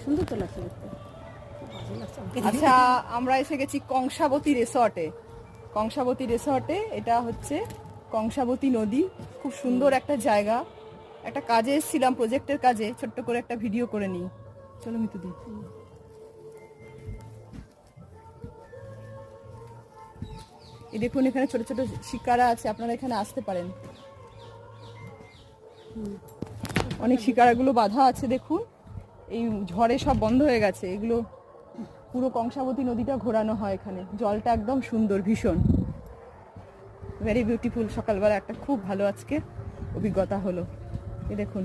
সুন্দর তো লাগছে দেখতে। আচ্ছা, আমরা এসে গেছি কংসাবতী রিসর্টে। কংসাবতী রিসর্টে এটা হচ্ছে কংসাবতী নদী, খুব সুন্দর একটা জায়গা। একটা কাজে এসেছিলাম, প্রজেক্টের কাজে, ছোট্ট করে একটা ভিডিও করে নিই। চলো মিতুদি। এই দেখুন, এখানে ছোট ছোট শিকারা আছে, আপনারা এখানে আসতে পারেন। অনেক শিকারাগুলো বাঁধা আছে দেখুন। এই ঝড়ে সব বন্ধ হয়ে গেছে। এগুলো পুরো কংসাবতী নদীটা ঘোরানো হয় এখানে। জলটা একদম সুন্দর, ভীষণ ভেরি বিউটিফুল। সকালবেলা একটা খুব ভালো আজকে অভিজ্ঞতা হলো। এই দেখুন।